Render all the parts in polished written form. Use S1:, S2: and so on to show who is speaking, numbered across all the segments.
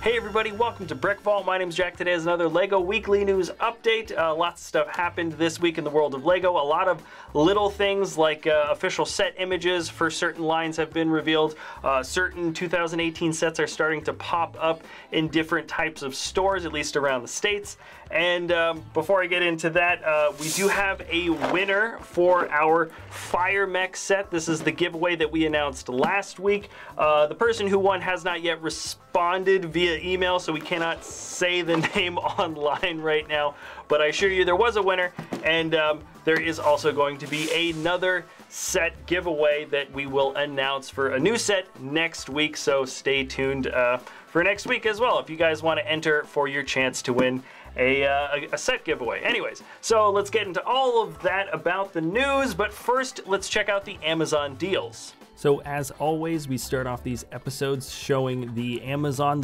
S1: Hey everybody, welcome to BrickVault. My name's Jack. Today is another LEGO Weekly News Update. Lots of stuff happened this week in the world of LEGO. A lot of little things like official set images for certain lines have been revealed. Certain 2018 sets are starting to pop up in different types of stores, at least around the States. And before I get into that, we do have a winner for our Fire Mech set. This is the giveaway that we announced last week. The person who won has not yet responded via email, so we cannot say the name online right now, but I assure you there was a winner, and there is also going to be another set giveaway that we will announce for a new set next week, so stay tuned for next week as well if you guys want to enter for your chance to win a set giveaway. Anyways, so let's get into all of that about the news, but first let's check out the Amazon deals. So as always, we start off these episodes showing the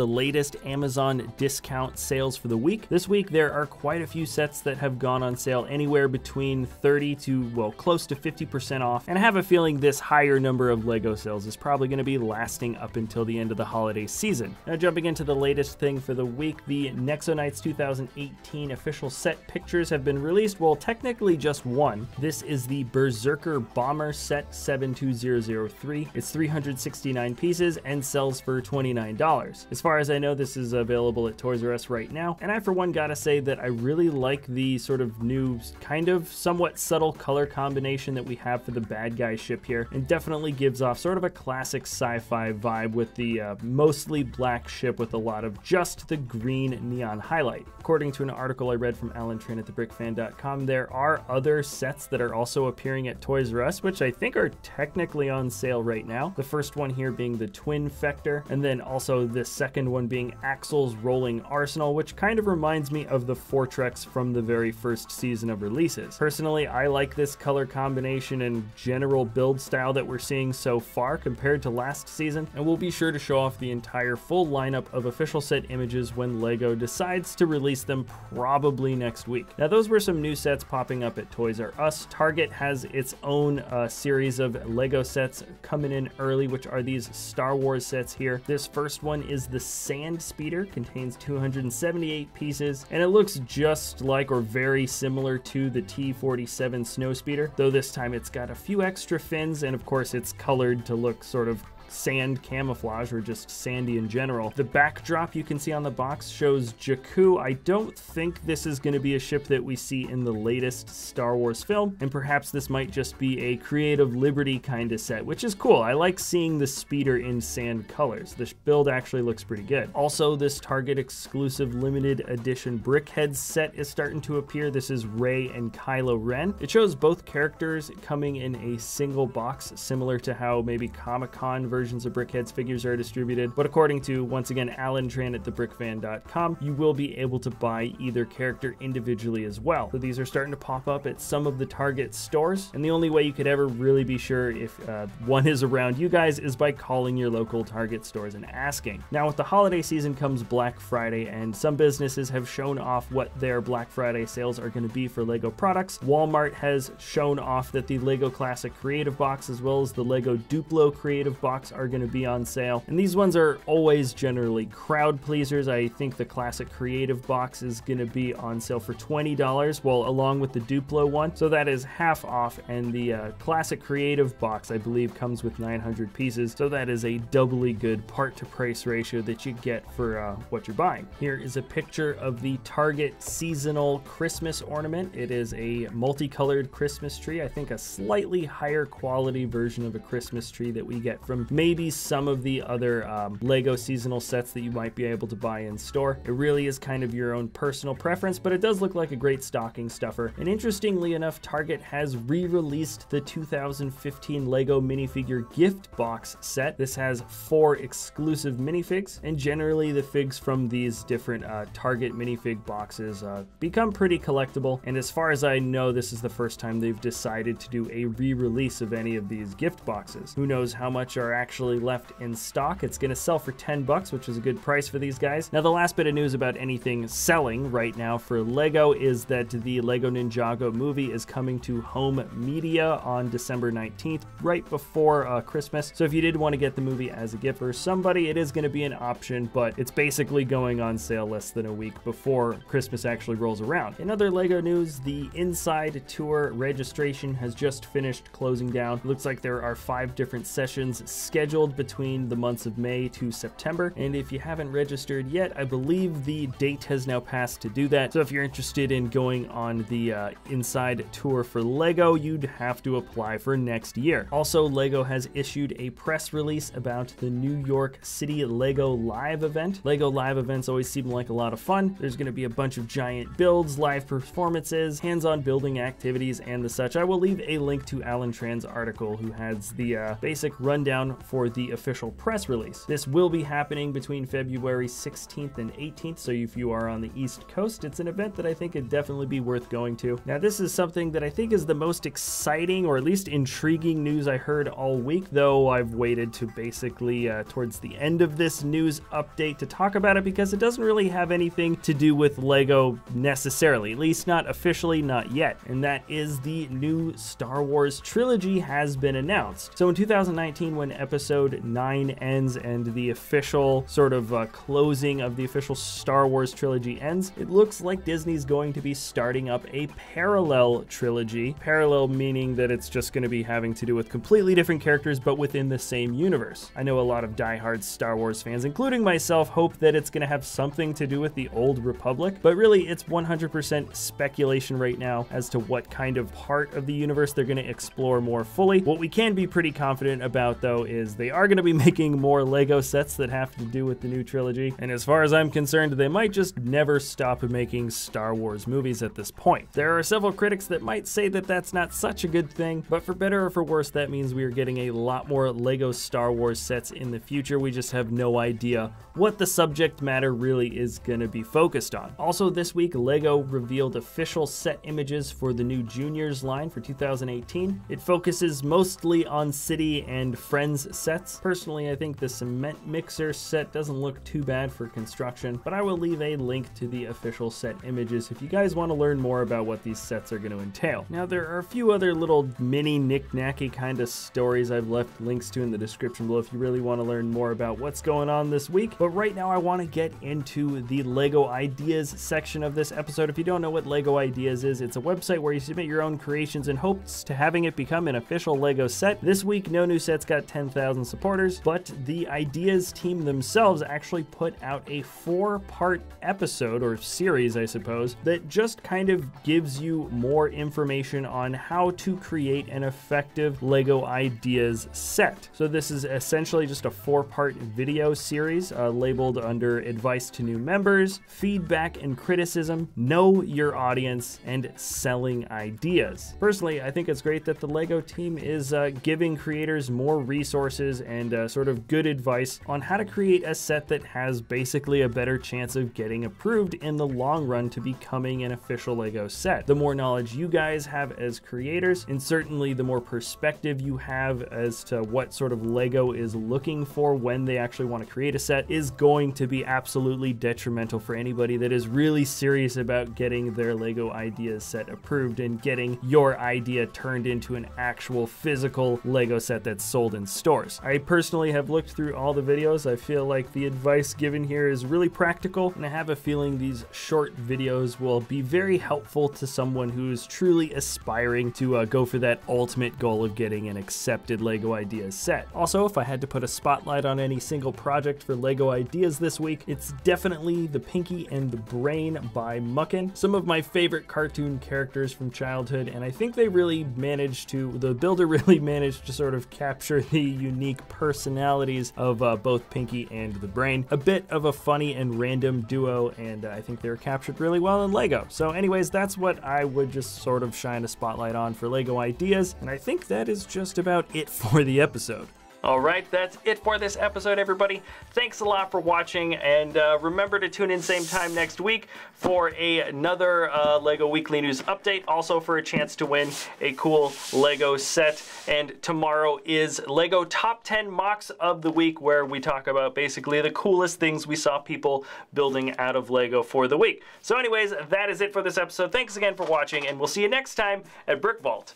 S1: latest Amazon discount sales for the week. This week, there are quite a few sets that have gone on sale anywhere between 30 to, well, close to 50% off. And I have a feeling this higher number of LEGO sales is probably going to be lasting up until the end of the holiday season. Now jumping into the latest thing for the week, the Nexo Knights 2018 official set pictures have been released. Well, technically just one. This is the Berserker Bomber set 72003. It's 369 pieces and sells for $29. As far as I know, this is available at Toys R Us right now, and I for one gotta say that I really like the sort of new, kind of somewhat subtle color combination that we have for the bad guy ship here, and definitely gives off sort of a classic sci-fi vibe with the mostly black ship with a lot of just the green neon highlight. According to an article I read from Alan Tran at thebrickfan.com, there are other sets that are also appearing at Toys R Us, which I think are technically on sale right now. The first one here being the Twin Fector, and then also the second one being Axel's Rolling Arsenal, which kind of reminds me of the Fortrex from the very first season of releases. Personally, I like this color combination and general build style that we're seeing so far compared to last season, and we'll be sure to show off the entire full lineup of official set images when LEGO decides to release them, probably next week. Now those were some new sets popping up at Toys R Us. Target has its own series of LEGO sets coming in early, which are these Star Wars sets here. This first one is the Sand Speeder, contains 278 pieces, and it looks just like or very similar to the T-47 Snow Speeder, though this time it's got a few extra fins, and of course it's colored to look sort of sand camouflage or just sandy in general. The backdrop you can see on the box shows Jakku. I don't think this is going to be a ship that we see in the latest Star Wars film, and perhaps this might just be a creative liberty kind of set, which is cool. I like seeing the speeder in sand colors. This build actually looks pretty good. Also, this Target exclusive limited edition BrickHead set is starting to appear. This is Rey and Kylo Ren. It shows both characters coming in a single box, similar to how maybe Comic-Con versions of BrickHead's figures are distributed, but according to, once again, Alan Tran at thebrickfan.com, you will be able to buy either character individually as well. So these are starting to pop up at some of the Target stores, and the only way you could ever really be sure if one is around you guys is by calling your local Target stores and asking. Now with the holiday season comes Black Friday, and some businesses have shown off what their Black Friday sales are going to be for LEGO products. Walmart has shown off that the LEGO Classic Creative Box as well as the LEGO Duplo Creative Box are going to be on sale, and these ones are always generally crowd pleasers. I think the Classic Creative Box is going to be on sale for $20, well, along with the Duplo one, so that is half off, and the Classic Creative Box I believe comes with 900 pieces, so that is a doubly good part to price ratio that you get for what you're buying. Here is a picture of the Target seasonal Christmas ornament. It is a multicolored Christmas tree, I think a slightly higher quality version of a Christmas tree that we get from maybe some of the other LEGO seasonal sets that you might be able to buy in store. It really is kind of your own personal preference, but it does look like a great stocking stuffer. And interestingly enough, Target has re-released the 2015 LEGO minifigure gift box set. This has 4 exclusive minifigs, and generally the figs from these different Target minifig boxes become pretty collectible, and as far as I know, this is the first time they've decided to do a re-release of any of these gift boxes. Who knows how much are actually left in stock. It's going to sell for $10, which is a good price for these guys. Now, the last bit of news about anything selling right now for LEGO is that the LEGO Ninjago movie is coming to home media on December 19th, right before Christmas. So if you did want to get the movie as a gift for somebody, it is going to be an option, but it's basically going on sale less than a week before Christmas actually rolls around. In other LEGO news, the Inside Tour registration has just finished closing down. It looks like there are 5 different sessions scheduled between the months of May to September, and if you haven't registered yet, I believe the date has now passed to do that. So if you're interested in going on the Inside Tour for LEGO, you'd have to apply for next year. Also, LEGO has issued a press release about the New York City LEGO Live event. LEGO Live events always seem like a lot of fun. There's going to be a bunch of giant builds, live performances, hands-on building activities, and the such. I will leave a link to Alan Tran's article, who has the basic rundown for the official press release. This will be happening between February 16th and 18th, so if you are on the East Coast, it's an event that I think would definitely be worth going to. Now, this is something that I think is the most exciting, or at least intriguing news I heard all week, though I've waited to basically towards the end of this news update to talk about it, because it doesn't really have anything to do with LEGO necessarily, at least not officially, not yet, and that is the new Star Wars trilogy has been announced. So in 2019, when episode 9 ends and the official sort of closing of the official Star Wars trilogy ends, it looks like Disney's going to be starting up a parallel trilogy. Parallel meaning that it's just going to be having to do with completely different characters, but within the same universe. I know a lot of diehard Star Wars fans, including myself, hope that it's going to have something to do with the Old Republic, but really it's 100% speculation right now as to what kind of part of the universe they're going to explore more fully. What we can be pretty confident about, though, is they are going to be making more LEGO sets that have to do with the new trilogy, and as far as I'm concerned, they might just never stop making Star Wars movies at this point. There are several critics that might say that that's not such a good thing, but for better or for worse, that means we are getting a lot more LEGO Star Wars sets in the future. We just have no idea what the subject matter really is going to be focused on. Also this week, LEGO revealed official set images for the new Juniors line for 2018. It focuses mostly on City and Friends sets. Personally, I think the Cement Mixer set doesn't look too bad for construction, but I will leave a link to the official set images if you guys want to learn more about what these sets are going to entail. Now, there are a few other little mini knick-knacky kind of stories I've left links to in the description below if you really want to learn more about what's going on this week, but right now I want to get into the LEGO Ideas section of this episode. If you don't know what LEGO Ideas is, it's a website where you submit your own creations in hopes to having it become an official LEGO set. This week, no new sets got 10,000 supporters, but the Ideas team themselves actually put out a 4-part episode, or series I suppose, that just kind of gives you more information on how to create an effective LEGO Ideas set. So this is essentially just a 4-part video series labeled under Advice to New Members, Feedback and Criticism, Know Your Audience, and Selling Ideas. Personally, I think it's great that the LEGO team is giving creators more resources and sort of good advice on how to create a set that has basically a better chance of getting approved in the long run to becoming an official LEGO set. The more knowledge you guys have as creators, and certainly the more perspective you have as to what sort of LEGO is looking for when they actually want to create a set, is going to be absolutely detrimental for anybody that is really serious about getting their LEGO Ideas set approved and getting your idea turned into an actual physical LEGO set that's sold in stores. I personally have looked through all the videos. I feel like the advice given here is really practical, and I have a feeling these short videos will be very helpful to someone who's truly aspiring to go for that ultimate goal of getting an accepted LEGO Ideas set. Also, if I had to put a spotlight on any single project for LEGO Ideas this week, it's definitely the Pinky and the Brain by Mukkinn. Some of my favorite cartoon characters from childhood, and I think they really managed to, the builder really managed to sort of capture the unique personalities of both Pinky and the Brain. A bit of a funny and random duo, and I think they were captured really well in LEGO. So anyways, that's what I would just sort of shine a spotlight on for LEGO Ideas, and I think that is just about it for the episode. All right, that's it for this episode, everybody. Thanks a lot for watching, and remember to tune in same time next week for another LEGO Weekly News update, also for a chance to win a cool LEGO set. And tomorrow is LEGO Top 10 Mocks of the Week, where we talk about basically the coolest things we saw people building out of LEGO for the week. So anyways, that is it for this episode. Thanks again for watching, and we'll see you next time at BrickVault.